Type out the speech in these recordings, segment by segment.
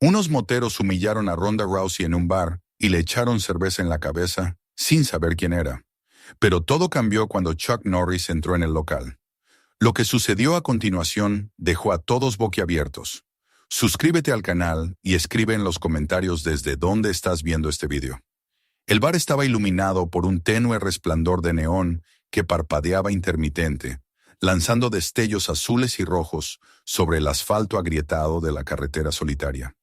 Unos moteros humillaron a Ronda Rousey en un bar y le echaron cerveza en la cabeza sin saber quién era. Pero todo cambió cuando Chuck Norris entró en el local. Lo que sucedió a continuación dejó a todos boquiabiertos. Suscríbete al canal y escribe en los comentarios desde dónde estás viendo este video. El bar estaba iluminado por un tenue resplandor de neón que parpadeaba intermitente, lanzando destellos azules y rojos sobre el asfalto agrietado de la carretera solitaria.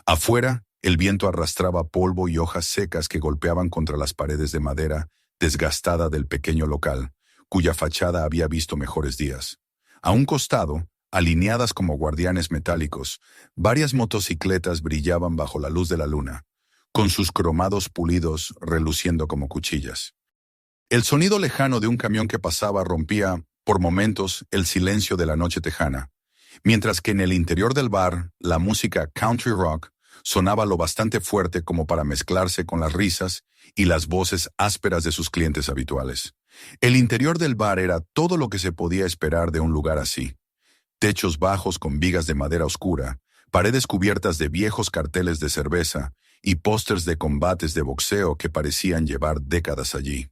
Afuera, el viento arrastraba polvo y hojas secas que golpeaban contra las paredes de madera desgastada del pequeño local, cuya fachada había visto mejores días. A un costado, alineadas como guardianes metálicos, varias motocicletas brillaban bajo la luz de la luna, con sus cromados pulidos reluciendo como cuchillas. El sonido lejano de un camión que pasaba rompía, por momentos, el silencio de la noche tejana, mientras que en el interior del bar, la música country rock sonaba lo bastante fuerte como para mezclarse con las risas y las voces ásperas de sus clientes habituales. El interior del bar era todo lo que se podía esperar de un lugar así. Techos bajos con vigas de madera oscura, paredes cubiertas de viejos carteles de cerveza y pósters de combates de boxeo que parecían llevar décadas allí.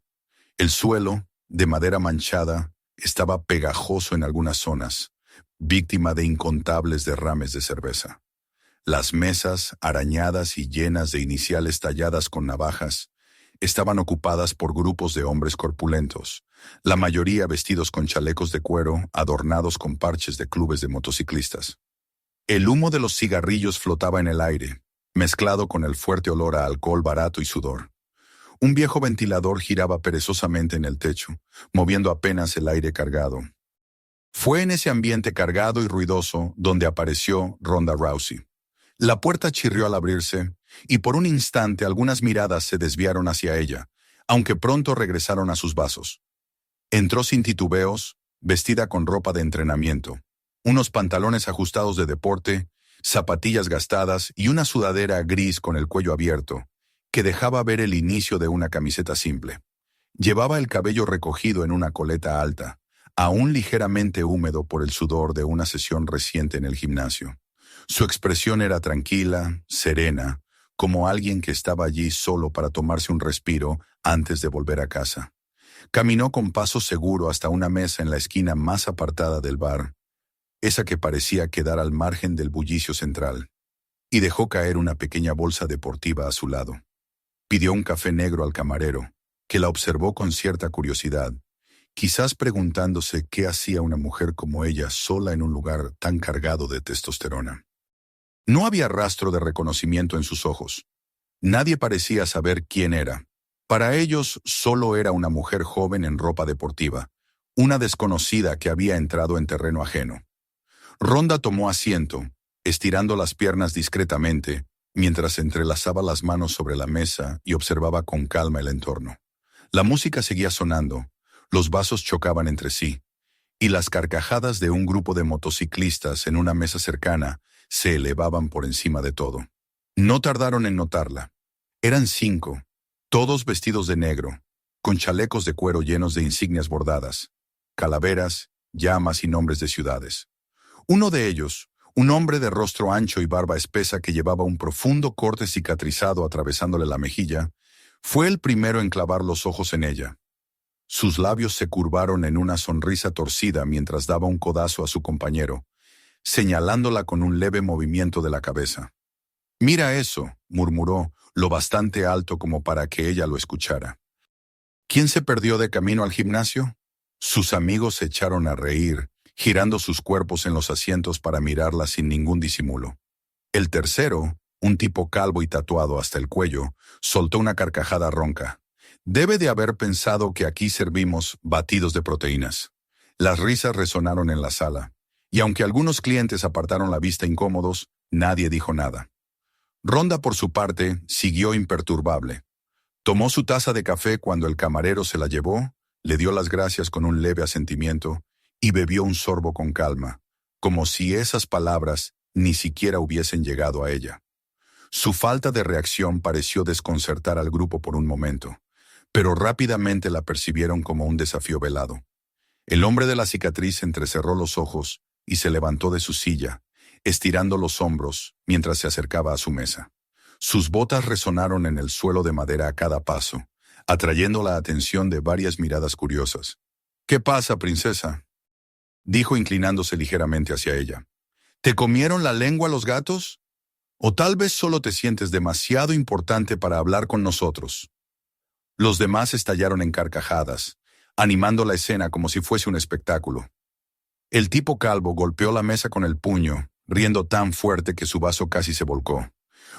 El suelo, de madera manchada, estaba pegajoso en algunas zonas, víctima de incontables derrames de cerveza. Las mesas, arañadas y llenas de iniciales talladas con navajas, estaban ocupadas por grupos de hombres corpulentos, la mayoría vestidos con chalecos de cuero adornados con parches de clubes de motociclistas. El humo de los cigarrillos flotaba en el aire, mezclado con el fuerte olor a alcohol barato y sudor. Un viejo ventilador giraba perezosamente en el techo, moviendo apenas el aire cargado. Fue en ese ambiente cargado y ruidoso donde apareció Ronda Rousey. La puerta chirrió al abrirse, y por un instante algunas miradas se desviaron hacia ella, aunque pronto regresaron a sus vasos. Entró sin titubeos, vestida con ropa de entrenamiento, unos pantalones ajustados de deporte, zapatillas gastadas y una sudadera gris con el cuello abierto, que dejaba ver el inicio de una camiseta simple. Llevaba el cabello recogido en una coleta alta, aún ligeramente húmedo por el sudor de una sesión reciente en el gimnasio. Su expresión era tranquila, serena, como alguien que estaba allí solo para tomarse un respiro antes de volver a casa. Caminó con paso seguro hasta una mesa en la esquina más apartada del bar, esa que parecía quedar al margen del bullicio central, y dejó caer una pequeña bolsa deportiva a su lado. Pidió un café negro al camarero, que la observó con cierta curiosidad, quizás preguntándose qué hacía una mujer como ella sola en un lugar tan cargado de testosterona. No había rastro de reconocimiento en sus ojos. Nadie parecía saber quién era. Para ellos solo era una mujer joven en ropa deportiva, una desconocida que había entrado en terreno ajeno. Ronda tomó asiento, estirando las piernas discretamente, mientras entrelazaba las manos sobre la mesa y observaba con calma el entorno. La música seguía sonando, los vasos chocaban entre sí, y las carcajadas de un grupo de motociclistas en una mesa cercana se elevaban por encima de todo. No tardaron en notarla. Eran 5, todos vestidos de negro, con chalecos de cuero llenos de insignias bordadas, calaveras, llamas y nombres de ciudades. Uno de ellos, un hombre de rostro ancho y barba espesa que llevaba un profundo corte cicatrizado atravesándole la mejilla, fue el primero en clavar los ojos en ella. Sus labios se curvaron en una sonrisa torcida mientras daba un codazo a su compañero, señalándola con un leve movimiento de la cabeza. «Mira eso», murmuró, lo bastante alto como para que ella lo escuchara. ¿Quién se perdió de camino al gimnasio? Sus amigos se echaron a reír, girando sus cuerpos en los asientos para mirarla sin ningún disimulo. El tercero, un tipo calvo y tatuado hasta el cuello, soltó una carcajada ronca. Debe de haber pensado que aquí servimos batidos de proteínas. Las risas resonaron en la sala, y aunque algunos clientes apartaron la vista incómodos, nadie dijo nada. Ronda, por su parte, siguió imperturbable. Tomó su taza de café cuando el camarero se la llevó, le dio las gracias con un leve asentimiento y bebió un sorbo con calma, como si esas palabras ni siquiera hubiesen llegado a ella. Su falta de reacción pareció desconcertar al grupo por un momento, pero rápidamente la percibieron como un desafío velado. El hombre de la cicatriz entrecerró los ojos y se levantó de su silla, estirando los hombros mientras se acercaba a su mesa. Sus botas resonaron en el suelo de madera a cada paso, atrayendo la atención de varias miradas curiosas. «¿Qué pasa, princesa?», dijo inclinándose ligeramente hacia ella. «¿Te comieron la lengua los gatos? ¿O tal vez solo te sientes demasiado importante para hablar con nosotros?». Los demás estallaron en carcajadas, animando la escena como si fuese un espectáculo. El tipo calvo golpeó la mesa con el puño, riendo tan fuerte que su vaso casi se volcó.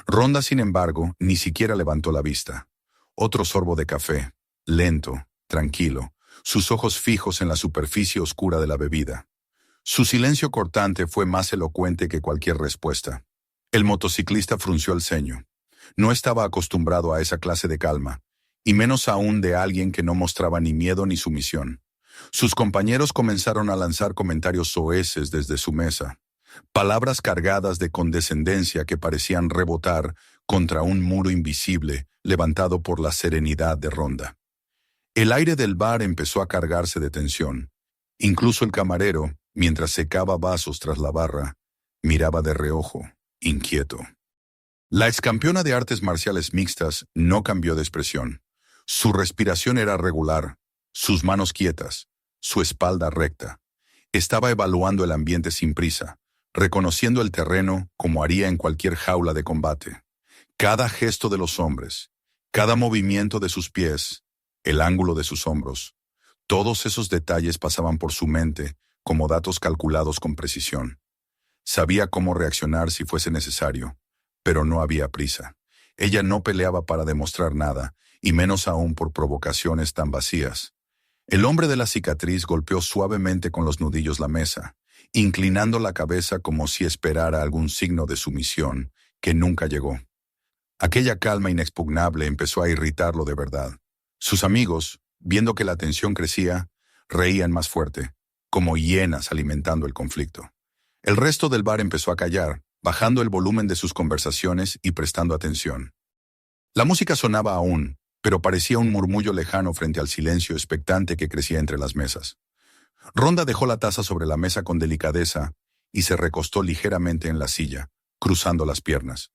Ronda, sin embargo, ni siquiera levantó la vista. Otro sorbo de café, lento, tranquilo, sus ojos fijos en la superficie oscura de la bebida. Su silencio cortante fue más elocuente que cualquier respuesta. El motociclista frunció el ceño. No estaba acostumbrado a esa clase de calma, y menos aún de alguien que no mostraba ni miedo ni sumisión. Sus compañeros comenzaron a lanzar comentarios soeces desde su mesa, palabras cargadas de condescendencia que parecían rebotar contra un muro invisible levantado por la serenidad de Ronda. El aire del bar empezó a cargarse de tensión. Incluso el camarero, mientras secaba vasos tras la barra, miraba de reojo, inquieto. La excampeona de artes marciales mixtas no cambió de expresión. Su respiración era regular, sus manos quietas, su espalda recta. Estaba evaluando el ambiente sin prisa, reconociendo el terreno como haría en cualquier jaula de combate. Cada gesto de los hombres, cada movimiento de sus pies, el ángulo de sus hombros, todos esos detalles pasaban por su mente como datos calculados con precisión. Sabía cómo reaccionar si fuese necesario, pero no había prisa. Ella no peleaba para demostrar nada, y menos aún por provocaciones tan vacías. El hombre de la cicatriz golpeó suavemente con los nudillos la mesa, inclinando la cabeza como si esperara algún signo de sumisión, que nunca llegó. Aquella calma inexpugnable empezó a irritarlo de verdad. Sus amigos, viendo que la tensión crecía, reían más fuerte, como hienas alimentando el conflicto. El resto del bar empezó a callar, bajando el volumen de sus conversaciones y prestando atención. La música sonaba aún, pero parecía un murmullo lejano frente al silencio expectante que crecía entre las mesas. Ronda dejó la taza sobre la mesa con delicadeza y se recostó ligeramente en la silla, cruzando las piernas.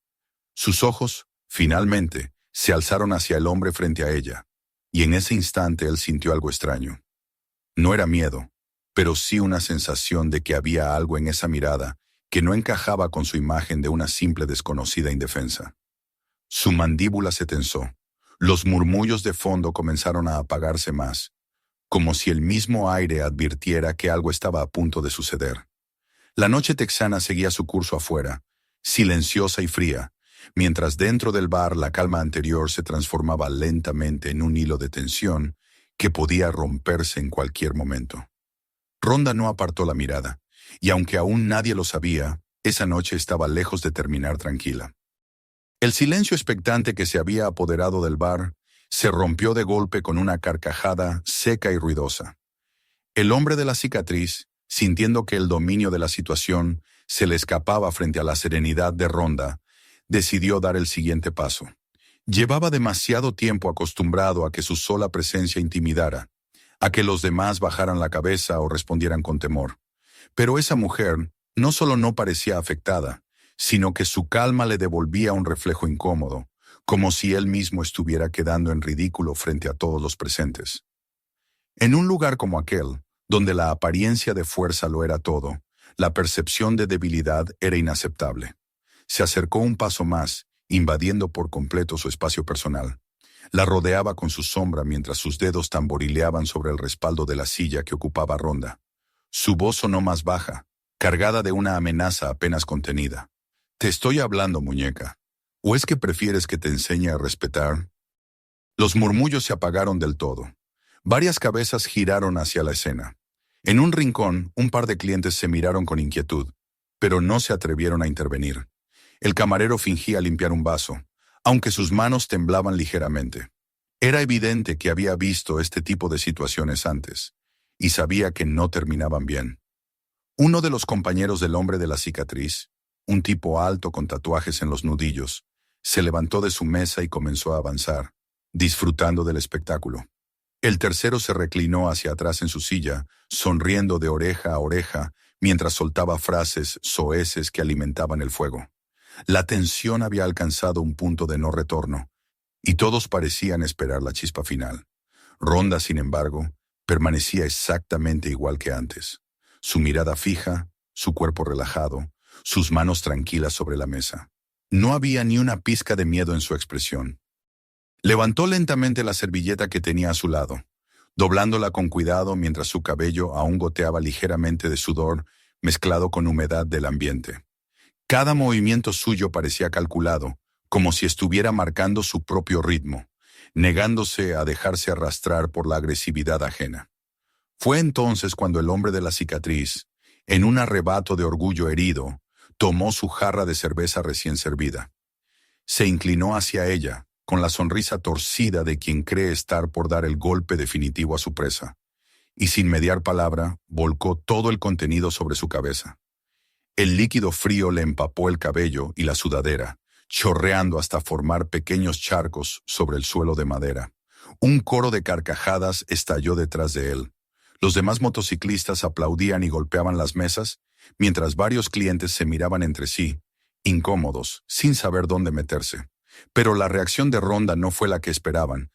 Sus ojos, finalmente, se alzaron hacia el hombre frente a ella, y en ese instante él sintió algo extraño. No era miedo, pero sí una sensación de que había algo en esa mirada que no encajaba con su imagen de una simple desconocida indefensa. Su mandíbula se tensó. Los murmullos de fondo comenzaron a apagarse más, como si el mismo aire advirtiera que algo estaba a punto de suceder. La noche texana seguía su curso afuera, silenciosa y fría, mientras dentro del bar la calma anterior se transformaba lentamente en un hilo de tensión que podía romperse en cualquier momento. Ronda no apartó la mirada, y aunque aún nadie lo sabía, esa noche estaba lejos de terminar tranquila. El silencio expectante que se había apoderado del bar se rompió de golpe con una carcajada seca y ruidosa. El hombre de la cicatriz, sintiendo que el dominio de la situación se le escapaba frente a la serenidad de Ronda, decidió dar el siguiente paso. Llevaba demasiado tiempo acostumbrado a que su sola presencia intimidara, a que los demás bajaran la cabeza o respondieran con temor. Pero esa mujer no solo no parecía afectada, sino que su calma le devolvía un reflejo incómodo, como si él mismo estuviera quedando en ridículo frente a todos los presentes. En un lugar como aquel, donde la apariencia de fuerza lo era todo, la percepción de debilidad era inaceptable. Se acercó un paso más, invadiendo por completo su espacio personal. La rodeaba con su sombra mientras sus dedos tamborileaban sobre el respaldo de la silla que ocupaba Ronda. Su voz sonó más baja, cargada de una amenaza apenas contenida. «Te estoy hablando, muñeca. ¿O es que prefieres que te enseñe a respetar?» Los murmullos se apagaron del todo. Varias cabezas giraron hacia la escena. En un rincón, un par de clientes se miraron con inquietud, pero no se atrevieron a intervenir. El camarero fingía limpiar un vaso, aunque sus manos temblaban ligeramente. Era evidente que había visto este tipo de situaciones antes, y sabía que no terminaban bien. Uno de los compañeros del hombre de la cicatriz, un tipo alto con tatuajes en los nudillos, se levantó de su mesa y comenzó a avanzar, disfrutando del espectáculo. El tercero se reclinó hacia atrás en su silla, sonriendo de oreja a oreja, mientras soltaba frases soeces que alimentaban el fuego. La tensión había alcanzado un punto de no retorno, y todos parecían esperar la chispa final. Rhonda, sin embargo, permanecía exactamente igual que antes. Su mirada fija, su cuerpo relajado, sus manos tranquilas sobre la mesa. No había ni una pizca de miedo en su expresión. Levantó lentamente la servilleta que tenía a su lado, doblándola con cuidado mientras su cabello aún goteaba ligeramente de sudor mezclado con humedad del ambiente. Cada movimiento suyo parecía calculado, como si estuviera marcando su propio ritmo, negándose a dejarse arrastrar por la agresividad ajena. Fue entonces cuando el hombre de la cicatriz, en un arrebato de orgullo herido, tomó su jarra de cerveza recién servida. Se inclinó hacia ella, con la sonrisa torcida de quien cree estar por dar el golpe definitivo a su presa, y sin mediar palabra, volcó todo el contenido sobre su cabeza. El líquido frío le empapó el cabello y la sudadera, chorreando hasta formar pequeños charcos sobre el suelo de madera. Un coro de carcajadas estalló detrás de él. Los demás motociclistas aplaudían y golpeaban las mesas, mientras varios clientes se miraban entre sí, incómodos, sin saber dónde meterse. Pero la reacción de Rhonda no fue la que esperaban.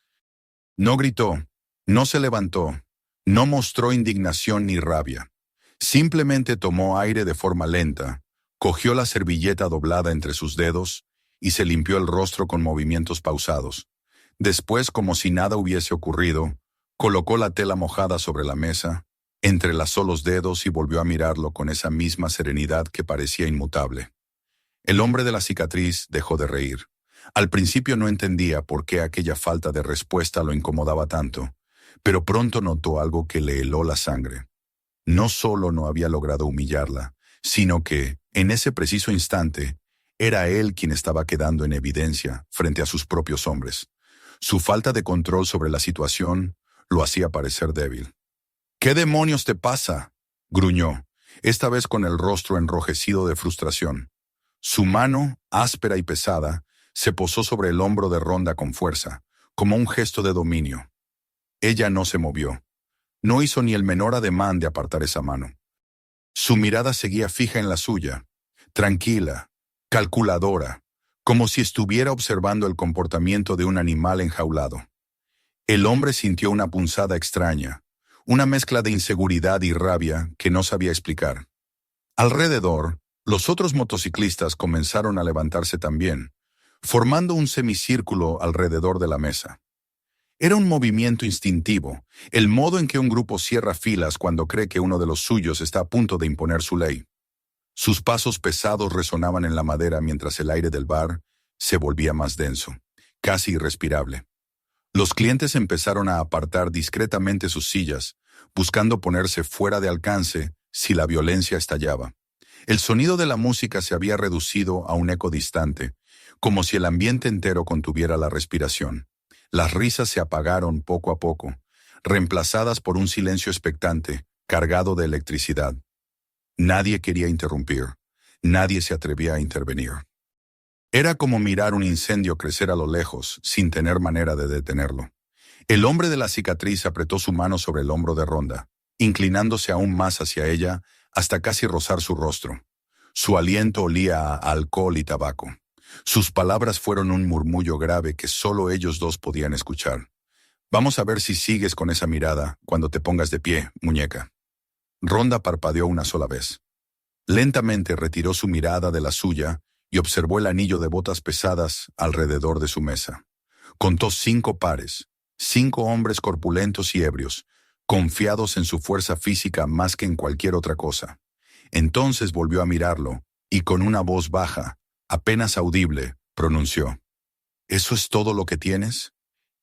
No gritó, no se levantó, no mostró indignación ni rabia. Simplemente tomó aire de forma lenta, cogió la servilleta doblada entre sus dedos y se limpió el rostro con movimientos pausados. Después, como si nada hubiese ocurrido, colocó la tela mojada sobre la mesa, entrelazó los dedos y volvió a mirarlo con esa misma serenidad que parecía inmutable. El hombre de la cicatriz dejó de reír. Al principio no entendía por qué aquella falta de respuesta lo incomodaba tanto, pero pronto notó algo que le heló la sangre. No solo no había logrado humillarla, sino que, en ese preciso instante, era él quien estaba quedando en evidencia frente a sus propios hombres. Su falta de control sobre la situación lo hacía parecer débil. «¿Qué demonios te pasa?», gruñó, esta vez con el rostro enrojecido de frustración. Su mano, áspera y pesada, se posó sobre el hombro de Rhonda con fuerza, como un gesto de dominio. Ella no se movió. No hizo ni el menor ademán de apartar esa mano. Su mirada seguía fija en la suya, tranquila, calculadora, como si estuviera observando el comportamiento de un animal enjaulado. El hombre sintió una punzada extraña, una mezcla de inseguridad y rabia que no sabía explicar. Alrededor, los otros motociclistas comenzaron a levantarse también, formando un semicírculo alrededor de la mesa. Era un movimiento instintivo, el modo en que un grupo cierra filas cuando cree que uno de los suyos está a punto de imponer su ley. Sus pasos pesados resonaban en la madera mientras el aire del bar se volvía más denso, casi irrespirable. Los clientes empezaron a apartar discretamente sus sillas, buscando ponerse fuera de alcance si la violencia estallaba. El sonido de la música se había reducido a un eco distante, como si el ambiente entero contuviera la respiración. Las risas se apagaron poco a poco, reemplazadas por un silencio expectante, cargado de electricidad. Nadie quería interrumpir, nadie se atrevía a intervenir. Era como mirar un incendio crecer a lo lejos, sin tener manera de detenerlo. El hombre de la cicatriz apretó su mano sobre el hombro de Rhonda, inclinándose aún más hacia ella hasta casi rozar su rostro. Su aliento olía a alcohol y tabaco. Sus palabras fueron un murmullo grave que solo ellos dos podían escuchar. «Vamos a ver si sigues con esa mirada cuando te pongas de pie, muñeca». Rhonda parpadeó una sola vez. Lentamente retiró su mirada de la suya y observó el anillo de botas pesadas alrededor de su mesa. Contó 5 pares, 5 hombres corpulentos y ebrios, confiados en su fuerza física más que en cualquier otra cosa. Entonces volvió a mirarlo y con una voz baja, apenas audible, pronunció: «¿Eso es todo lo que tienes?».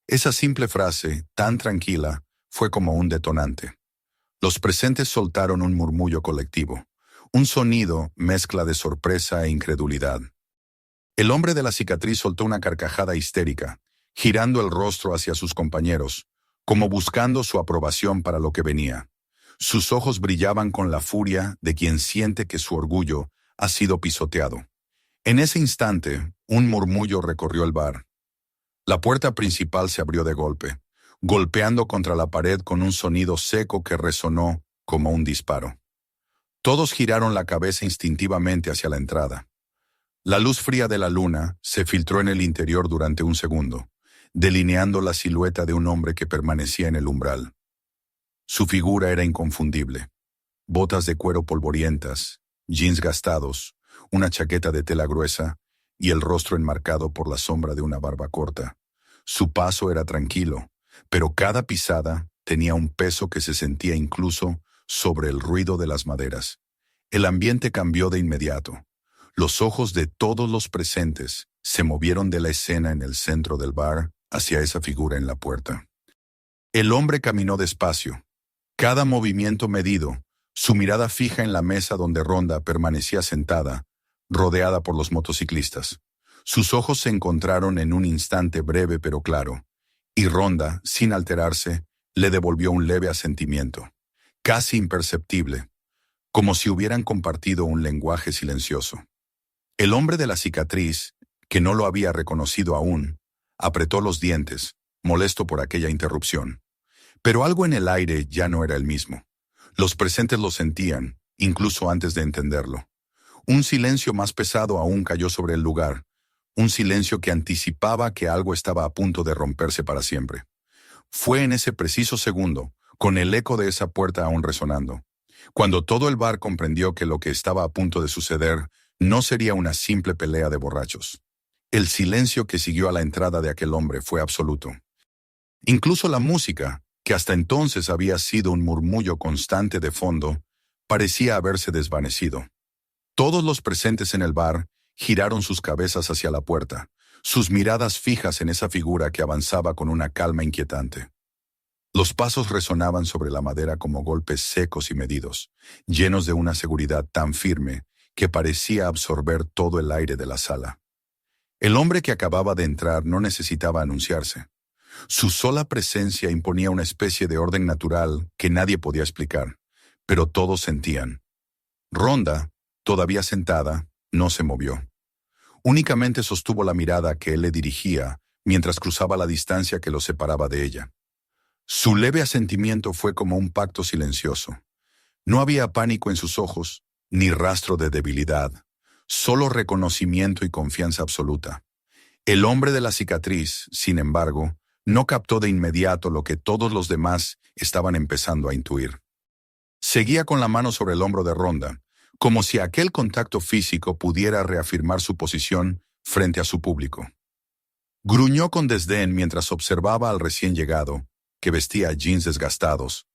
Esa simple frase, tan tranquila, fue como un detonante. Los presentes soltaron un murmullo colectivo, un sonido mezcla de sorpresa e incredulidad. El hombre de la cicatriz soltó una carcajada histérica, girando el rostro hacia sus compañeros, como buscando su aprobación para lo que venía. Sus ojos brillaban con la furia de quien siente que su orgullo ha sido pisoteado. En ese instante, un murmullo recorrió el bar. La puerta principal se abrió de golpe, golpeando contra la pared con un sonido seco que resonó como un disparo. Todos giraron la cabeza instintivamente hacia la entrada. La luz fría de la luna se filtró en el interior durante un segundo, delineando la silueta de un hombre que permanecía en el umbral. Su figura era inconfundible. Botas de cuero polvorientas, jeans gastados, una chaqueta de tela gruesa y el rostro enmarcado por la sombra de una barba corta. Su paso era tranquilo, pero cada pisada tenía un peso que se sentía incluso sobre el ruido de las maderas. El ambiente cambió de inmediato. Los ojos de todos los presentes se movieron de la escena en el centro del bar hacia esa figura en la puerta. El hombre caminó despacio, cada movimiento medido, su mirada fija en la mesa donde Rhonda permanecía sentada, rodeada por los motociclistas. Sus ojos se encontraron en un instante breve pero claro, y Rhonda, sin alterarse, le devolvió un leve asentimiento, casi imperceptible, como si hubieran compartido un lenguaje silencioso. El hombre de la cicatriz, que no lo había reconocido aún, apretó los dientes, molesto por aquella interrupción. Pero algo en el aire ya no era el mismo. Los presentes lo sentían, incluso antes de entenderlo. Un silencio más pesado aún cayó sobre el lugar, un silencio que anticipaba que algo estaba a punto de romperse para siempre. Fue en ese preciso segundo, con el eco de esa puerta aún resonando, cuando todo el bar comprendió que lo que estaba a punto de suceder no sería una simple pelea de borrachos. El silencio que siguió a la entrada de aquel hombre fue absoluto. Incluso la música, que hasta entonces había sido un murmullo constante de fondo, parecía haberse desvanecido. Todos los presentes en el bar giraron sus cabezas hacia la puerta, sus miradas fijas en esa figura que avanzaba con una calma inquietante. Los pasos resonaban sobre la madera como golpes secos y medidos, llenos de una seguridad tan firme que parecía absorber todo el aire de la sala. El hombre que acababa de entrar no necesitaba anunciarse. Su sola presencia imponía una especie de orden natural que nadie podía explicar, pero todos sentían. Rhonda, todavía sentada, no se movió. Únicamente sostuvo la mirada que él le dirigía mientras cruzaba la distancia que lo separaba de ella. Su leve asentimiento fue como un pacto silencioso. No había pánico en sus ojos, ni rastro de debilidad, solo reconocimiento y confianza absoluta. El hombre de la cicatriz, sin embargo, no captó de inmediato lo que todos los demás estaban empezando a intuir. Seguía con la mano sobre el hombro de Rhonda, como si aquel contacto físico pudiera reafirmar su posición frente a su público. Gruñó con desdén mientras observaba al recién llegado, que vestía jeans desgastados,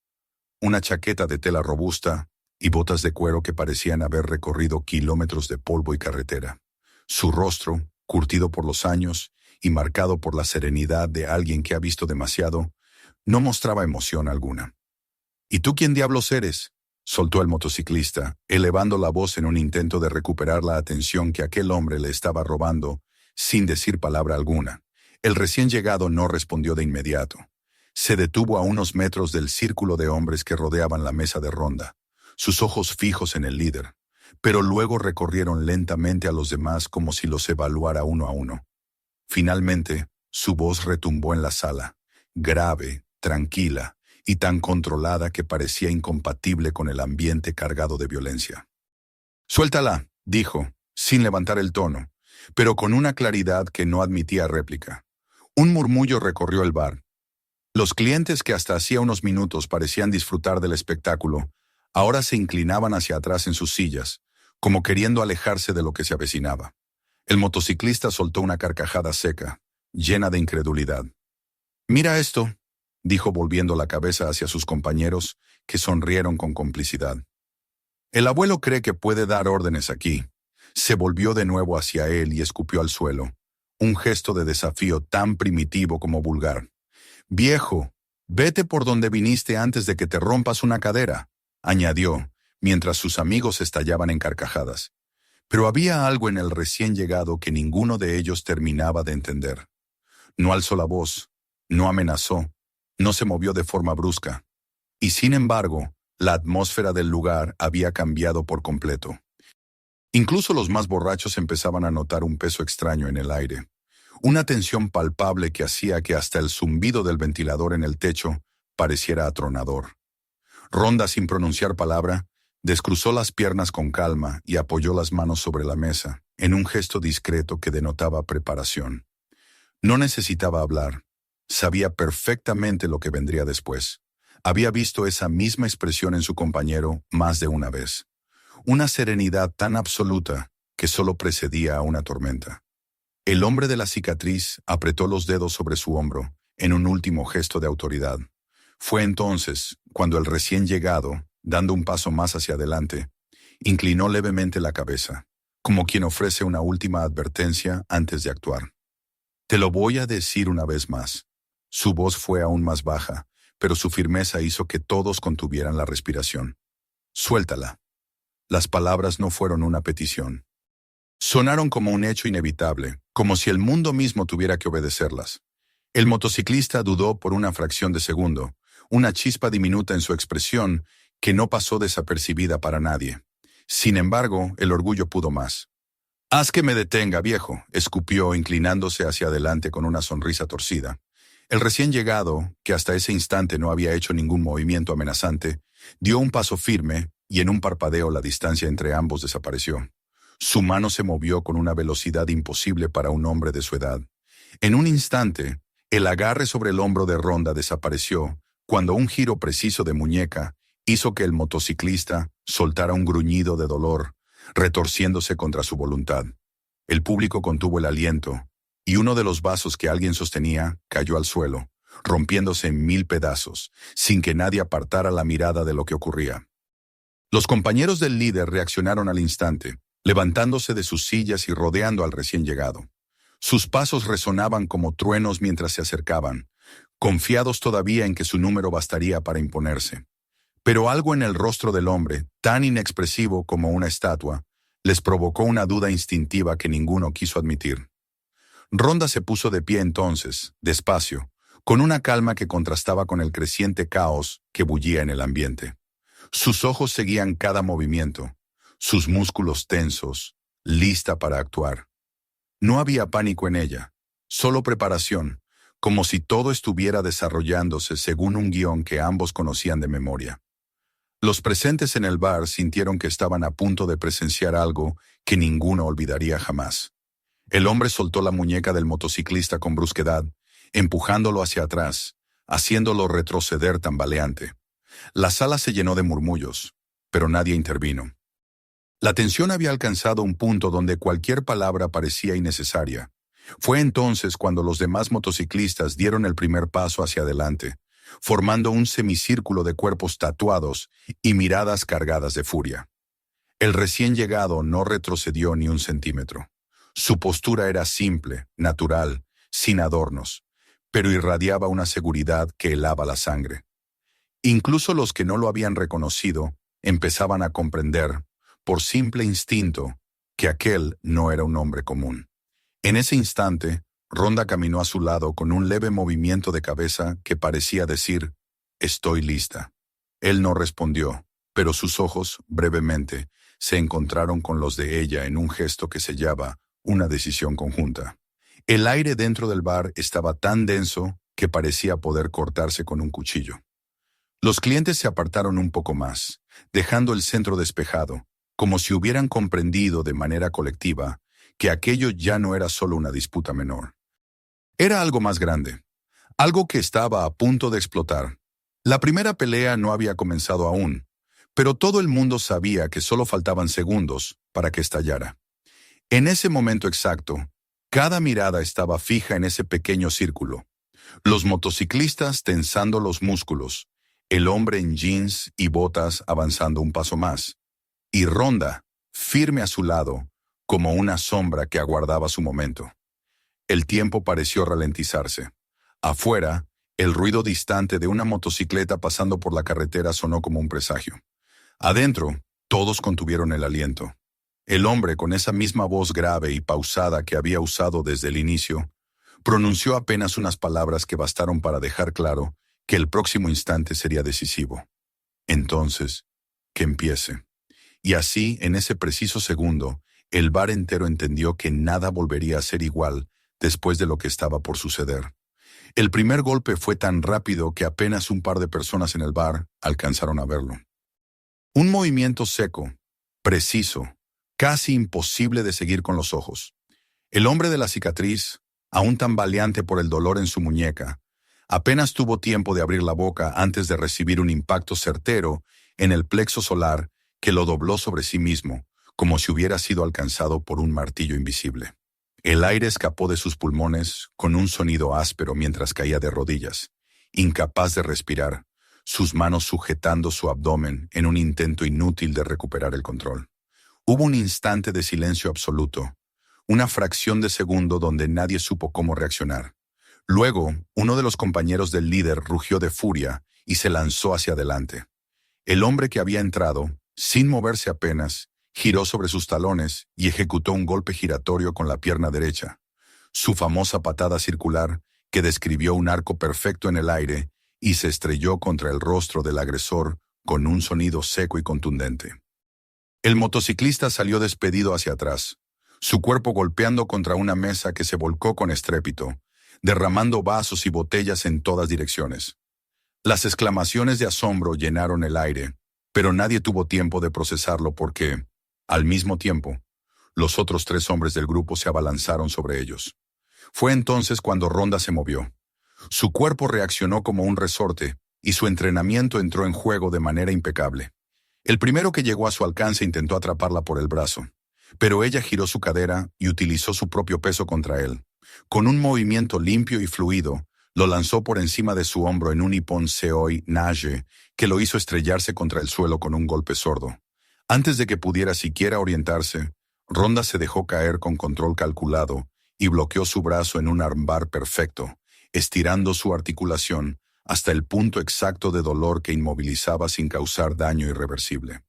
una chaqueta de tela robusta y botas de cuero que parecían haber recorrido kilómetros de polvo y carretera. Su rostro, curtido por los años y marcado por la serenidad de alguien que ha visto demasiado, no mostraba emoción alguna. ¿Y tú quién diablos eres?, soltó el motociclista, elevando la voz en un intento de recuperar la atención que aquel hombre le estaba robando, sin decir palabra alguna. El recién llegado no respondió de inmediato. Se detuvo a unos metros del círculo de hombres que rodeaban la mesa de Rhonda, sus ojos fijos en el líder, pero luego recorrieron lentamente a los demás como si los evaluara uno a uno. Finalmente, su voz retumbó en la sala, grave, tranquila y tan controlada que parecía incompatible con el ambiente cargado de violencia. «Suéltala», dijo, sin levantar el tono, pero con una claridad que no admitía réplica. Un murmullo recorrió el bar. Los clientes que hasta hacía unos minutos parecían disfrutar del espectáculo, ahora se inclinaban hacia atrás en sus sillas, como queriendo alejarse de lo que se avecinaba. El motociclista soltó una carcajada seca, llena de incredulidad. «Mira esto», dijo volviendo la cabeza hacia sus compañeros, que sonrieron con complicidad. «El abuelo cree que puede dar órdenes aquí». Se volvió de nuevo hacia él y escupió al suelo, un gesto de desafío tan primitivo como vulgar. «Viejo, vete por donde viniste antes de que te rompas una cadera», añadió, mientras sus amigos estallaban en carcajadas. Pero había algo en el recién llegado que ninguno de ellos terminaba de entender. No alzó la voz, no amenazó, no se movió de forma brusca. Y sin embargo, la atmósfera del lugar había cambiado por completo. Incluso los más borrachos empezaban a notar un peso extraño en el aire. Una tensión palpable que hacía que hasta el zumbido del ventilador en el techo pareciera atronador. Rhonda, sin pronunciar palabra, Descruzó las piernas con calma y apoyó las manos sobre la mesa, en un gesto discreto que denotaba preparación. No necesitaba hablar. Sabía perfectamente lo que vendría después. Había visto esa misma expresión en su compañero más de una vez. Una serenidad tan absoluta que solo precedía a una tormenta. El hombre de la cicatriz apretó los dedos sobre su hombro, en un último gesto de autoridad. Fue entonces cuando el recién llegado, dando un paso más hacia adelante, inclinó levemente la cabeza, como quien ofrece una última advertencia antes de actuar. Te lo voy a decir una vez más. Su voz fue aún más baja, pero su firmeza hizo que todos contuvieran la respiración. Suéltala. Las palabras no fueron una petición. Sonaron como un hecho inevitable, como si el mundo mismo tuviera que obedecerlas. El motociclista dudó por una fracción de segundo, una chispa diminuta en su expresión que no pasó desapercibida para nadie. Sin embargo, el orgullo pudo más. «Haz que me detenga, viejo», escupió, inclinándose hacia adelante con una sonrisa torcida. El recién llegado, que hasta ese instante no había hecho ningún movimiento amenazante, dio un paso firme y en un parpadeo la distancia entre ambos desapareció. Su mano se movió con una velocidad imposible para un hombre de su edad. En un instante, el agarre sobre el hombro de Ronda desapareció, cuando un giro preciso de muñeca hizo que el motociclista soltara un gruñido de dolor, retorciéndose contra su voluntad. El público contuvo el aliento, y uno de los vasos que alguien sostenía cayó al suelo, rompiéndose en 1000 pedazos, sin que nadie apartara la mirada de lo que ocurría. Los compañeros del líder reaccionaron al instante, levantándose de sus sillas y rodeando al recién llegado. Sus pasos resonaban como truenos mientras se acercaban, confiados todavía en que su número bastaría para imponerse. Pero algo en el rostro del hombre, tan inexpresivo como una estatua, les provocó una duda instintiva que ninguno quiso admitir. Ronda se puso de pie entonces, despacio, con una calma que contrastaba con el creciente caos que bullía en el ambiente. Sus ojos seguían cada movimiento, sus músculos tensos, lista para actuar. No había pánico en ella, solo preparación, como si todo estuviera desarrollándose según un guión que ambos conocían de memoria. Los presentes en el bar sintieron que estaban a punto de presenciar algo que ninguno olvidaría jamás. El hombre soltó la muñeca del motociclista con brusquedad, empujándolo hacia atrás, haciéndolo retroceder tambaleante. La sala se llenó de murmullos, pero nadie intervino. La tensión había alcanzado un punto donde cualquier palabra parecía innecesaria. Fue entonces cuando los demás motociclistas dieron el primer paso hacia adelante, formando un semicírculo de cuerpos tatuados y miradas cargadas de furia. El recién llegado no retrocedió ni un centímetro. Su postura era simple, natural, sin adornos, pero irradiaba una seguridad que helaba la sangre. Incluso los que no lo habían reconocido empezaban a comprender, por simple instinto, que aquel no era un hombre común. En ese instante, Ronda caminó a su lado con un leve movimiento de cabeza que parecía decir, «Estoy lista». Él no respondió, pero sus ojos, brevemente, se encontraron con los de ella en un gesto que sellaba una decisión conjunta. El aire dentro del bar estaba tan denso que parecía poder cortarse con un cuchillo. Los clientes se apartaron un poco más, dejando el centro despejado, como si hubieran comprendido de manera colectiva que aquello ya no era solo una disputa menor. Era algo más grande, algo que estaba a punto de explotar. La primera pelea no había comenzado aún, pero todo el mundo sabía que solo faltaban segundos para que estallara. En ese momento exacto, cada mirada estaba fija en ese pequeño círculo. Los motociclistas tensando los músculos, el hombre en jeans y botas avanzando un paso más, y Ronda, firme a su lado, como una sombra que aguardaba su momento. El tiempo pareció ralentizarse. Afuera, el ruido distante de una motocicleta pasando por la carretera sonó como un presagio. Adentro, todos contuvieron el aliento. El hombre, con esa misma voz grave y pausada que había usado desde el inicio, pronunció apenas unas palabras que bastaron para dejar claro que el próximo instante sería decisivo. Entonces, que empiece. Y así, en ese preciso segundo, el bar entero entendió que nada volvería a ser igual después de lo que estaba por suceder. El primer golpe fue tan rápido que apenas un par de personas en el bar alcanzaron a verlo. Un movimiento seco, preciso, casi imposible de seguir con los ojos. El hombre de la cicatriz, aún tambaleante por el dolor en su muñeca, apenas tuvo tiempo de abrir la boca antes de recibir un impacto certero en el plexo solar que lo dobló sobre sí mismo, como si hubiera sido alcanzado por un martillo invisible. El aire escapó de sus pulmones con un sonido áspero mientras caía de rodillas, incapaz de respirar, sus manos sujetando su abdomen en un intento inútil de recuperar el control. Hubo un instante de silencio absoluto, una fracción de segundo donde nadie supo cómo reaccionar. Luego, uno de los compañeros del líder rugió de furia y se lanzó hacia adelante. El hombre que había entrado, sin moverse apenas, giró sobre sus talones y ejecutó un golpe giratorio con la pierna derecha. Su famosa patada circular, que describió un arco perfecto en el aire, y se estrelló contra el rostro del agresor con un sonido seco y contundente. El motociclista salió despedido hacia atrás, su cuerpo golpeando contra una mesa que se volcó con estrépito, derramando vasos y botellas en todas direcciones. Las exclamaciones de asombro llenaron el aire, pero nadie tuvo tiempo de procesarlo porque, al mismo tiempo, los otros 3 hombres del grupo se abalanzaron sobre ellos. Fue entonces cuando Ronda se movió. Su cuerpo reaccionó como un resorte y su entrenamiento entró en juego de manera impecable. El primero que llegó a su alcance intentó atraparla por el brazo, pero ella giró su cadera y utilizó su propio peso contra él. Con un movimiento limpio y fluido, lo lanzó por encima de su hombro en un Ippon Seoi Nage que lo hizo estrellarse contra el suelo con un golpe sordo. Antes de que pudiera siquiera orientarse, Ronda se dejó caer con control calculado y bloqueó su brazo en un armbar perfecto, estirando su articulación hasta el punto exacto de dolor que inmovilizaba sin causar daño irreversible.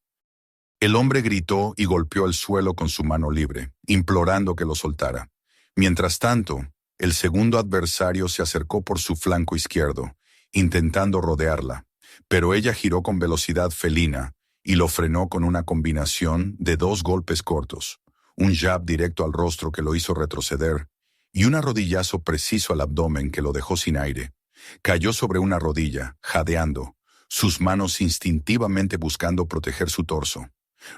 El hombre gritó y golpeó el suelo con su mano libre, implorando que lo soltara. Mientras tanto, el segundo adversario se acercó por su flanco izquierdo, intentando rodearla, pero ella giró con velocidad felina y lo frenó con una combinación de 2 golpes cortos, un jab directo al rostro que lo hizo retroceder y un rodillazo preciso al abdomen que lo dejó sin aire. Cayó sobre una rodilla, jadeando, sus manos instintivamente buscando proteger su torso.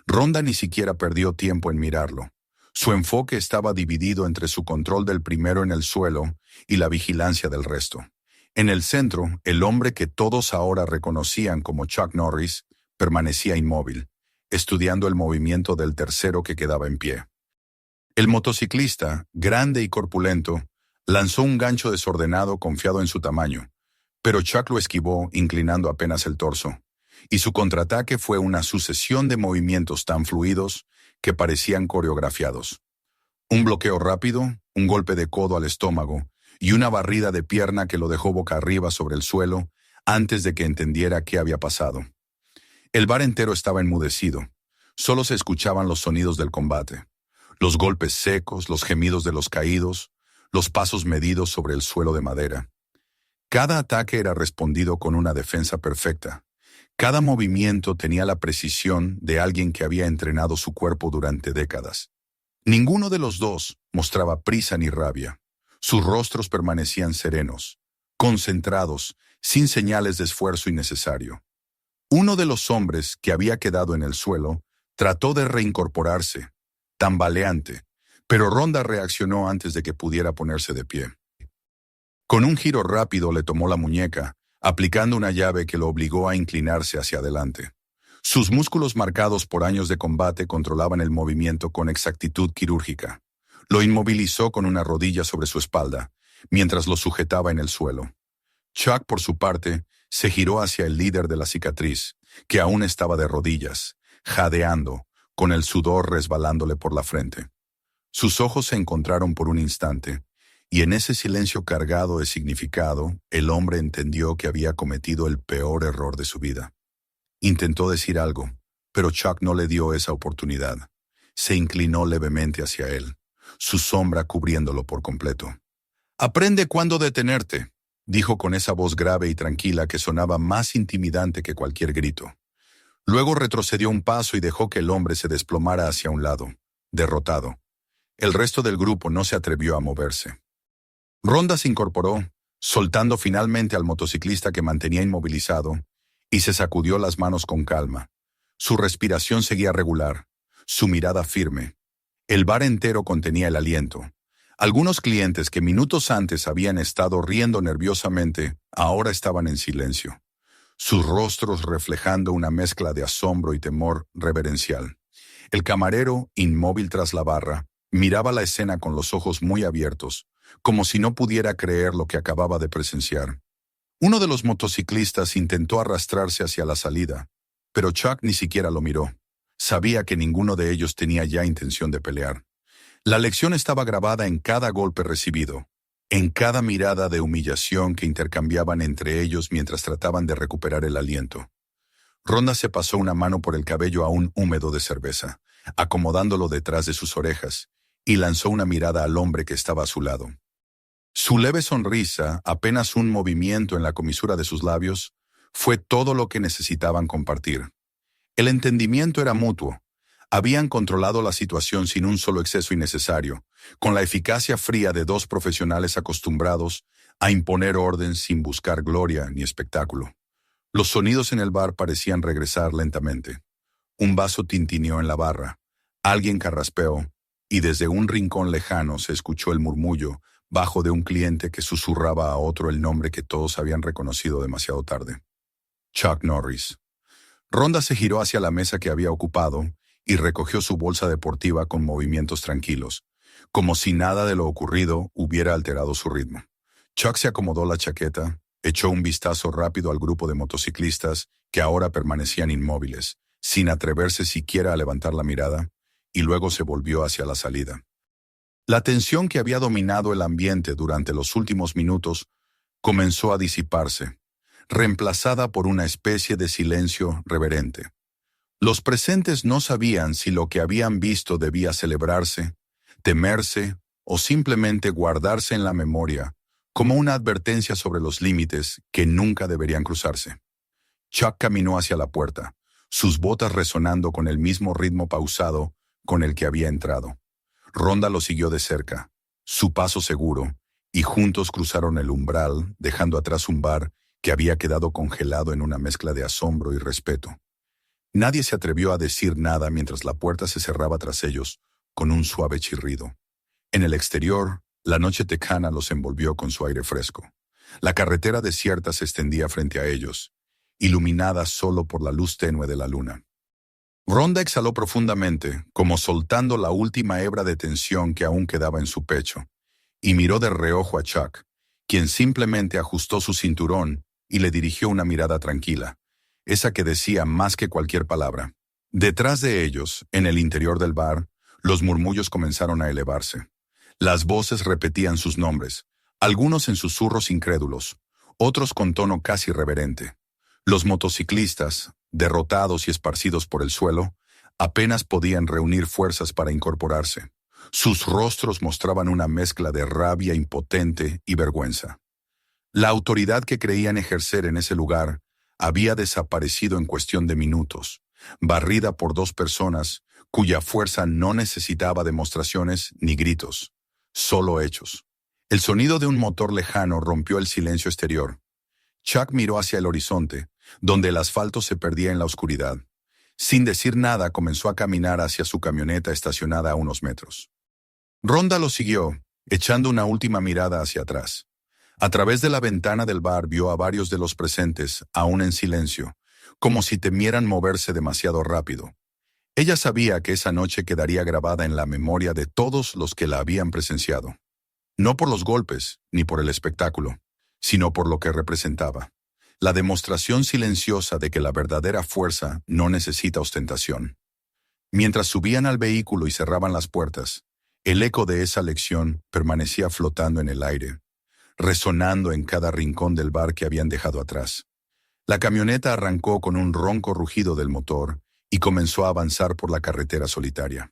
Ronda ni siquiera perdió tiempo en mirarlo. Su enfoque estaba dividido entre su control del primero en el suelo y la vigilancia del resto. En el centro, el hombre que todos ahora reconocían como Chuck Norris permanecía inmóvil, estudiando el movimiento del tercero que quedaba en pie. El motociclista, grande y corpulento, lanzó un gancho desordenado confiado en su tamaño, pero Chuck lo esquivó inclinando apenas el torso, y su contraataque fue una sucesión de movimientos tan fluidos que parecían coreografiados. Un bloqueo rápido, un golpe de codo al estómago y una barrida de pierna que lo dejó boca arriba sobre el suelo antes de que entendiera qué había pasado. El bar entero estaba enmudecido. Solo se escuchaban los sonidos del combate. Los golpes secos, los gemidos de los caídos, los pasos medidos sobre el suelo de madera. Cada ataque era respondido con una defensa perfecta. Cada movimiento tenía la precisión de alguien que había entrenado su cuerpo durante décadas. Ninguno de los dos mostraba prisa ni rabia. Sus rostros permanecían serenos, concentrados, sin señales de esfuerzo innecesario. Uno de los hombres que había quedado en el suelo trató de reincorporarse, tambaleante, pero Ronda reaccionó antes de que pudiera ponerse de pie. Con un giro rápido le tomó la muñeca, aplicando una llave que lo obligó a inclinarse hacia adelante. Sus músculos marcados por años de combate controlaban el movimiento con exactitud quirúrgica. Lo inmovilizó con una rodilla sobre su espalda, mientras lo sujetaba en el suelo. Chuck, por su parte, se giró hacia el líder de la cicatriz, que aún estaba de rodillas, jadeando, con el sudor resbalándole por la frente. Sus ojos se encontraron por un instante, y en ese silencio cargado de significado, el hombre entendió que había cometido el peor error de su vida. Intentó decir algo, pero Chuck no le dio esa oportunidad. Se inclinó levemente hacia él, su sombra cubriéndolo por completo. «Aprende cuándo detenerte», dijo con esa voz grave y tranquila que sonaba más intimidante que cualquier grito. Luego retrocedió un paso y dejó que el hombre se desplomara hacia un lado, derrotado. El resto del grupo no se atrevió a moverse. Ronda se incorporó, soltando finalmente al motociclista que mantenía inmovilizado, y se sacudió las manos con calma. Su respiración seguía regular, su mirada firme. El bar entero contenía el aliento. Algunos clientes que minutos antes habían estado riendo nerviosamente, ahora estaban en silencio, sus rostros reflejando una mezcla de asombro y temor reverencial. El camarero, inmóvil tras la barra, miraba la escena con los ojos muy abiertos, como si no pudiera creer lo que acababa de presenciar. Uno de los motociclistas intentó arrastrarse hacia la salida, pero Chuck ni siquiera lo miró. Sabía que ninguno de ellos tenía ya intención de pelear. La lección estaba grabada en cada golpe recibido, en cada mirada de humillación que intercambiaban entre ellos mientras trataban de recuperar el aliento. Ronda se pasó una mano por el cabello aún húmedo de cerveza, acomodándolo detrás de sus orejas, y lanzó una mirada al hombre que estaba a su lado. Su leve sonrisa, apenas un movimiento en la comisura de sus labios, fue todo lo que necesitaban compartir. El entendimiento era mutuo. Habían controlado la situación sin un solo exceso innecesario, con la eficacia fría de dos profesionales acostumbrados a imponer orden sin buscar gloria ni espectáculo. Los sonidos en el bar parecían regresar lentamente. Un vaso tintineó en la barra, alguien carraspeó, y desde un rincón lejano se escuchó el murmullo bajo de un cliente que susurraba a otro el nombre que todos habían reconocido demasiado tarde. Chuck Norris. Ronda se giró hacia la mesa que había ocupado y recogió su bolsa deportiva con movimientos tranquilos, como si nada de lo ocurrido hubiera alterado su ritmo. Chuck se acomodó la chaqueta, echó un vistazo rápido al grupo de motociclistas que ahora permanecían inmóviles, sin atreverse siquiera a levantar la mirada, y luego se volvió hacia la salida. La tensión que había dominado el ambiente durante los últimos minutos comenzó a disiparse, reemplazada por una especie de silencio reverente. Los presentes no sabían si lo que habían visto debía celebrarse, temerse o simplemente guardarse en la memoria como una advertencia sobre los límites que nunca deberían cruzarse. Chuck caminó hacia la puerta, sus botas resonando con el mismo ritmo pausado con el que había entrado. Ronda lo siguió de cerca, su paso seguro, y juntos cruzaron el umbral, dejando atrás un bar que había quedado congelado en una mezcla de asombro y respeto. Nadie se atrevió a decir nada mientras la puerta se cerraba tras ellos, con un suave chirrido. En el exterior, la noche tejana los envolvió con su aire fresco. La carretera desierta se extendía frente a ellos, iluminada solo por la luz tenue de la luna. Ronda exhaló profundamente, como soltando la última hebra de tensión que aún quedaba en su pecho, y miró de reojo a Chuck, quien simplemente ajustó su cinturón y le dirigió una mirada tranquila, esa que decía más que cualquier palabra. Detrás de ellos, en el interior del bar, los murmullos comenzaron a elevarse. Las voces repetían sus nombres, algunos en susurros incrédulos, otros con tono casi reverente. Los motociclistas, derrotados y esparcidos por el suelo, apenas podían reunir fuerzas para incorporarse. Sus rostros mostraban una mezcla de rabia impotente y vergüenza. La autoridad que creían ejercer en ese lugar había desaparecido en cuestión de minutos, barrida por dos personas cuya fuerza no necesitaba demostraciones ni gritos, solo hechos. El sonido de un motor lejano rompió el silencio exterior. Chuck miró hacia el horizonte, donde el asfalto se perdía en la oscuridad. Sin decir nada, comenzó a caminar hacia su camioneta estacionada a unos metros. Ronda lo siguió, echando una última mirada hacia atrás. A través de la ventana del bar vio a varios de los presentes, aún en silencio, como si temieran moverse demasiado rápido. Ella sabía que esa noche quedaría grabada en la memoria de todos los que la habían presenciado. No por los golpes, ni por el espectáculo, sino por lo que representaba. La demostración silenciosa de que la verdadera fuerza no necesita ostentación. Mientras subían al vehículo y cerraban las puertas, el eco de esa lección permanecía flotando en el aire, resonando en cada rincón del bar que habían dejado atrás. La camioneta arrancó con un ronco rugido del motor y comenzó a avanzar por la carretera solitaria.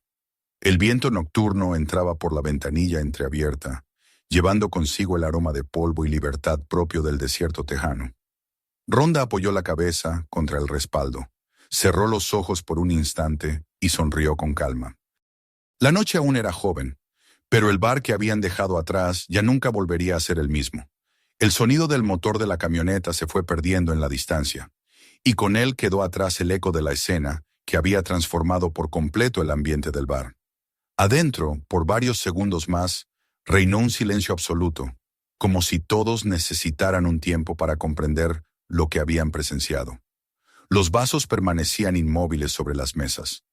El viento nocturno entraba por la ventanilla entreabierta, llevando consigo el aroma de polvo y libertad propio del desierto tejano. Ronda apoyó la cabeza contra el respaldo, cerró los ojos por un instante y sonrió con calma. La noche aún era joven, pero el bar que habían dejado atrás ya nunca volvería a ser el mismo. El sonido del motor de la camioneta se fue perdiendo en la distancia, y con él quedó atrás el eco de la escena que había transformado por completo el ambiente del bar. Adentro, por varios segundos más, reinó un silencio absoluto, como si todos necesitaran un tiempo para comprender lo que habían presenciado. Los vasos permanecían inmóviles sobre las mesas,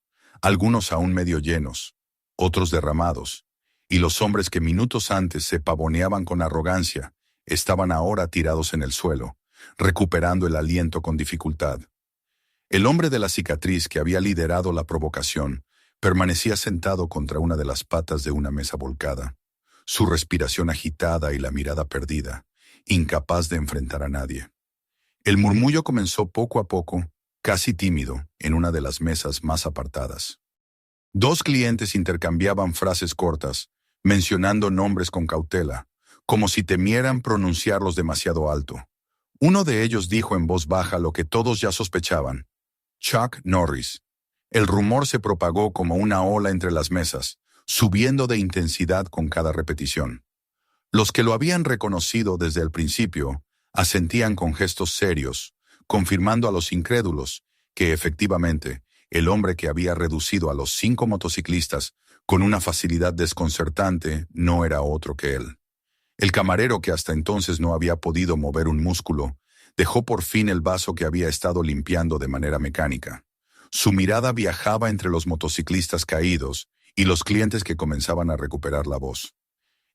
algunos aún medio llenos, otros derramados, y los hombres que minutos antes se pavoneaban con arrogancia estaban ahora tirados en el suelo, recuperando el aliento con dificultad. El hombre de la cicatriz que había liderado la provocación permanecía sentado contra una de las patas de una mesa volcada, su respiración agitada y la mirada perdida, incapaz de enfrentar a nadie. El murmullo comenzó poco a poco, casi tímido, en una de las mesas más apartadas. Dos clientes intercambiaban frases cortas, mencionando nombres con cautela, como si temieran pronunciarlos demasiado alto. Uno de ellos dijo en voz baja lo que todos ya sospechaban: Chuck Norris. El rumor se propagó como una ola entre las mesas, subiendo de intensidad con cada repetición. Los que lo habían reconocido desde el principio asentían con gestos serios, confirmando a los incrédulos que efectivamente el hombre que había reducido a los 5 motociclistas con una facilidad desconcertante no era otro que él. El camarero, que hasta entonces no había podido mover un músculo, dejó por fin el vaso que había estado limpiando de manera mecánica. Su mirada viajaba entre los motociclistas caídos y los clientes que comenzaban a recuperar la voz.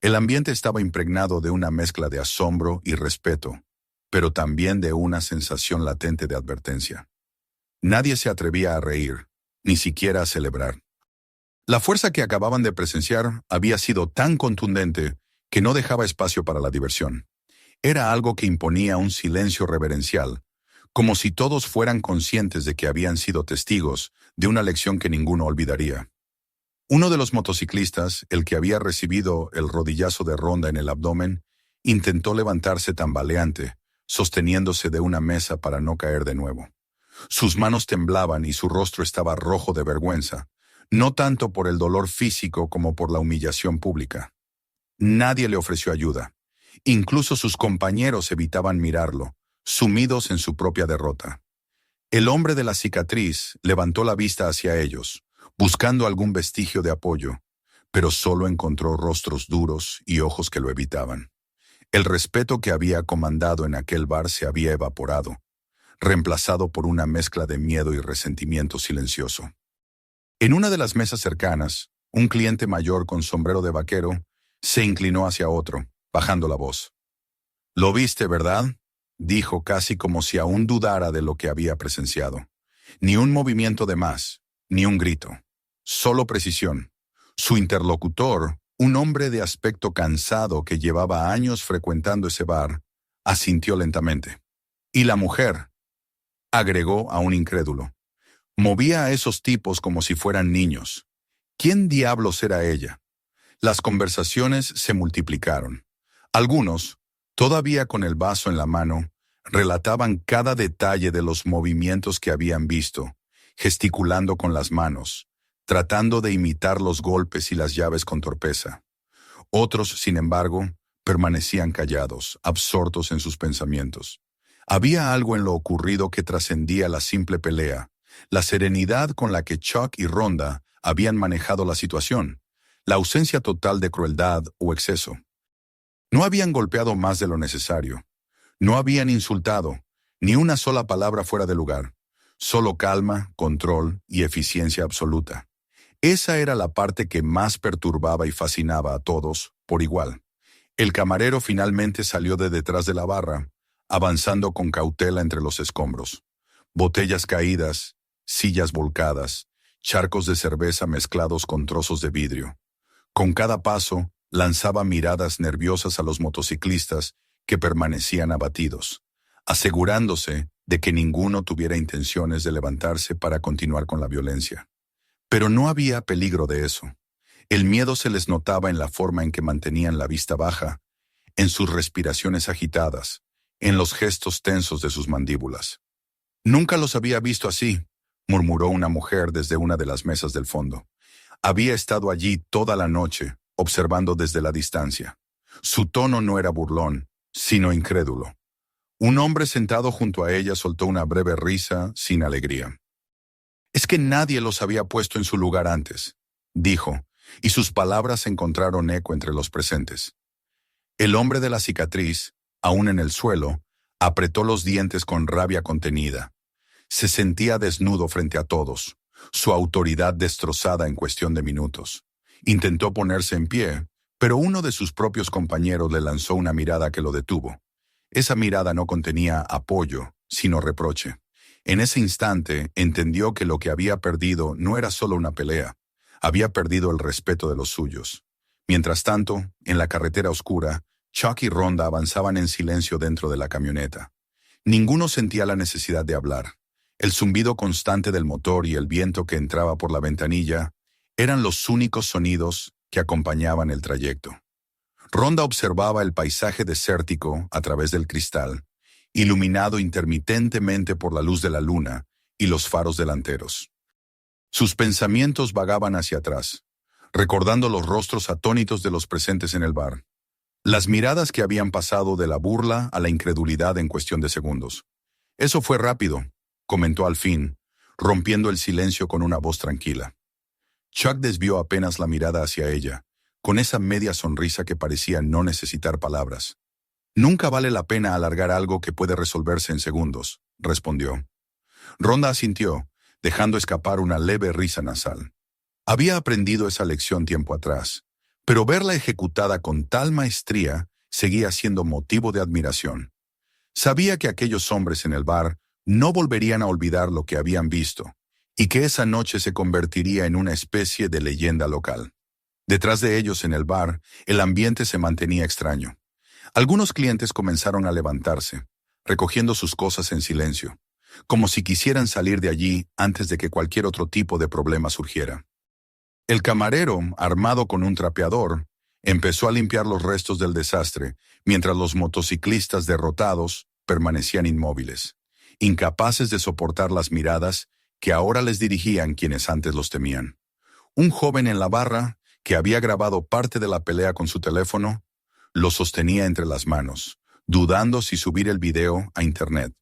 El ambiente estaba impregnado de una mezcla de asombro y respeto, pero también de una sensación latente de advertencia. Nadie se atrevía a reír, ni siquiera a celebrar. La fuerza que acababan de presenciar había sido tan contundente que no dejaba espacio para la diversión. Era algo que imponía un silencio reverencial, como si todos fueran conscientes de que habían sido testigos de una lección que ninguno olvidaría. Uno de los motociclistas, el que había recibido el rodillazo de Ronda en el abdomen, intentó levantarse tambaleante, sosteniéndose de una mesa para no caer de nuevo. Sus manos temblaban y su rostro estaba rojo de vergüenza, no tanto por el dolor físico como por la humillación pública. Nadie le ofreció ayuda. Incluso sus compañeros evitaban mirarlo, sumidos en su propia derrota. El hombre de la cicatriz levantó la vista hacia ellos, buscando algún vestigio de apoyo, pero solo encontró rostros duros y ojos que lo evitaban. El respeto que había comandado en aquel bar se había evaporado, reemplazado por una mezcla de miedo y resentimiento silencioso. En una de las mesas cercanas, un cliente mayor con sombrero de vaquero se inclinó hacia otro, bajando la voz. «¿Lo viste, verdad?», dijo casi como si aún dudara de lo que había presenciado. Ni un movimiento de más, ni un grito. Solo precisión. Su interlocutor, un hombre de aspecto cansado que llevaba años frecuentando ese bar, asintió lentamente. «¿Y la mujer?», agregó a un incrédulo. Movía a esos tipos como si fueran niños. ¿Quién diablos era ella? Las conversaciones se multiplicaron. Algunos, todavía con el vaso en la mano, relataban cada detalle de los movimientos que habían visto, gesticulando con las manos, tratando de imitar los golpes y las llaves con torpeza. Otros, sin embargo, permanecían callados, absortos en sus pensamientos. Había algo en lo ocurrido que trascendía la simple pelea, la serenidad con la que Chuck y Ronda habían manejado la situación, la ausencia total de crueldad o exceso. No habían golpeado más de lo necesario. No habían insultado, ni una sola palabra fuera de lugar. Solo calma, control y eficiencia absoluta. Esa era la parte que más perturbaba y fascinaba a todos, por igual. El camarero finalmente salió de detrás de la barra, avanzando con cautela entre los escombros. Botellas caídas, sillas volcadas, charcos de cerveza mezclados con trozos de vidrio. Con cada paso, lanzaba miradas nerviosas a los motociclistas que permanecían abatidos, asegurándose de que ninguno tuviera intenciones de levantarse para continuar con la violencia. Pero no había peligro de eso. El miedo se les notaba en la forma en que mantenían la vista baja, en sus respiraciones agitadas, en los gestos tensos de sus mandíbulas. «Nunca los había visto así», murmuró una mujer desde una de las mesas del fondo. Había estado allí toda la noche, observando desde la distancia. Su tono no era burlón, sino incrédulo. Un hombre sentado junto a ella soltó una breve risa sin alegría. Es que nadie los había puesto en su lugar antes, dijo, y sus palabras encontraron eco entre los presentes. El hombre de la cicatriz, aún en el suelo, apretó los dientes con rabia contenida. Se sentía desnudo frente a todos, su autoridad destrozada en cuestión de minutos. Intentó ponerse en pie, pero uno de sus propios compañeros le lanzó una mirada que lo detuvo. Esa mirada no contenía apoyo, sino reproche. En ese instante entendió que lo que había perdido no era solo una pelea, había perdido el respeto de los suyos. Mientras tanto, en la carretera oscura, Chuck y Rhonda avanzaban en silencio dentro de la camioneta. Ninguno sentía la necesidad de hablar. El zumbido constante del motor y el viento que entraba por la ventanilla eran los únicos sonidos que acompañaban el trayecto. Rhonda observaba el paisaje desértico a través del cristal, iluminado intermitentemente por la luz de la luna y los faros delanteros. Sus pensamientos vagaban hacia atrás, recordando los rostros atónitos de los presentes en el bar. Las miradas que habían pasado de la burla a la incredulidad en cuestión de segundos. Eso fue rápido, comentó al fin, rompiendo el silencio con una voz tranquila. Chuck desvió apenas la mirada hacia ella, con esa media sonrisa que parecía no necesitar palabras. Nunca vale la pena alargar algo que puede resolverse en segundos, respondió. Rhonda asintió, dejando escapar una leve risa nasal. Había aprendido esa lección tiempo atrás, pero verla ejecutada con tal maestría seguía siendo motivo de admiración. Sabía que aquellos hombres en el bar no volverían a olvidar lo que habían visto, y que esa noche se convertiría en una especie de leyenda local. Detrás de ellos en el bar, el ambiente se mantenía extraño. Algunos clientes comenzaron a levantarse, recogiendo sus cosas en silencio, como si quisieran salir de allí antes de que cualquier otro tipo de problema surgiera. El camarero, armado con un trapeador, empezó a limpiar los restos del desastre, mientras los motociclistas derrotados permanecían inmóviles, incapaces de soportar las miradas que ahora les dirigían quienes antes los temían. Un joven en la barra, que había grabado parte de la pelea con su teléfono, lo sostenía entre las manos, dudando si subir el video a internet.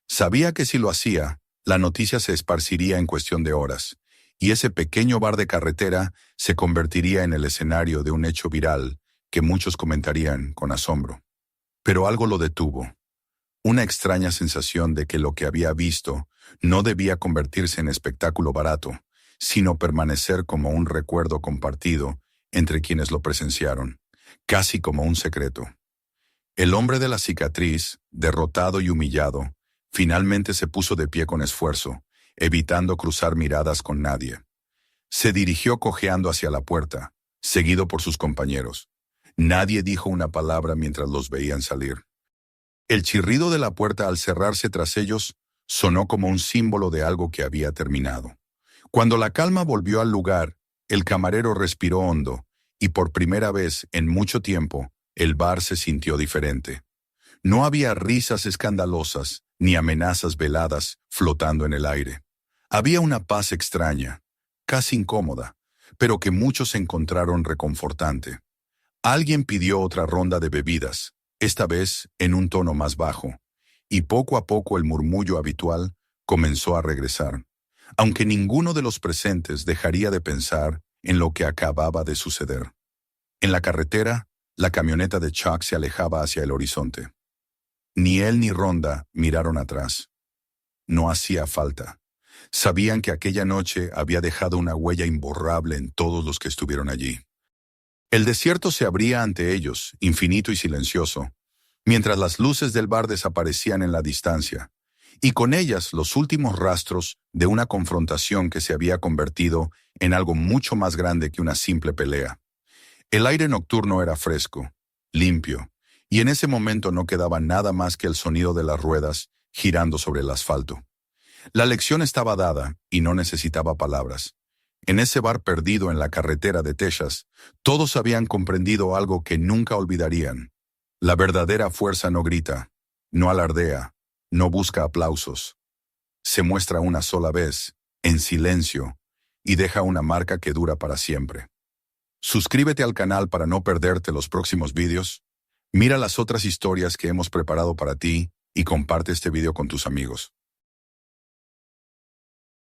Sabía que si lo hacía, la noticia se esparciría en cuestión de horas, y ese pequeño bar de carretera se convertiría en el escenario de un hecho viral que muchos comentarían con asombro. Pero algo lo detuvo. Una extraña sensación de que lo que había visto no debía convertirse en espectáculo barato, sino permanecer como un recuerdo compartido entre quienes lo presenciaron, casi como un secreto. El hombre de la cicatriz, derrotado y humillado, finalmente se puso de pie con esfuerzo, evitando cruzar miradas con nadie. Se dirigió cojeando hacia la puerta, seguido por sus compañeros. Nadie dijo una palabra mientras los veían salir. El chirrido de la puerta al cerrarse tras ellos sonó como un símbolo de algo que había terminado. Cuando la calma volvió al lugar, el camarero respiró hondo, y por primera vez en mucho tiempo, el bar se sintió diferente. No había risas escandalosas, ni amenazas veladas flotando en el aire. Había una paz extraña, casi incómoda, pero que muchos encontraron reconfortante. Alguien pidió otra ronda de bebidas, esta vez en un tono más bajo, y poco a poco el murmullo habitual comenzó a regresar, aunque ninguno de los presentes dejaría de pensar en lo que acababa de suceder. En la carretera, la camioneta de Chuck se alejaba hacia el horizonte. Ni él ni Rhonda miraron atrás. No hacía falta. Sabían que aquella noche había dejado una huella imborrable en todos los que estuvieron allí. El desierto se abría ante ellos, infinito y silencioso, mientras las luces del bar desaparecían en la distancia, y con ellas los últimos rastros de una confrontación que se había convertido en algo mucho más grande que una simple pelea. El aire nocturno era fresco, limpio, y en ese momento no quedaba nada más que el sonido de las ruedas girando sobre el asfalto. La lección estaba dada y no necesitaba palabras. En ese bar perdido en la carretera de Texas, todos habían comprendido algo que nunca olvidarían. La verdadera fuerza no grita, no alardea, no busca aplausos. Se muestra una sola vez, en silencio, y deja una marca que dura para siempre. Suscríbete al canal para no perderte los próximos vídeos. Mira las otras historias que hemos preparado para ti y comparte este video con tus amigos.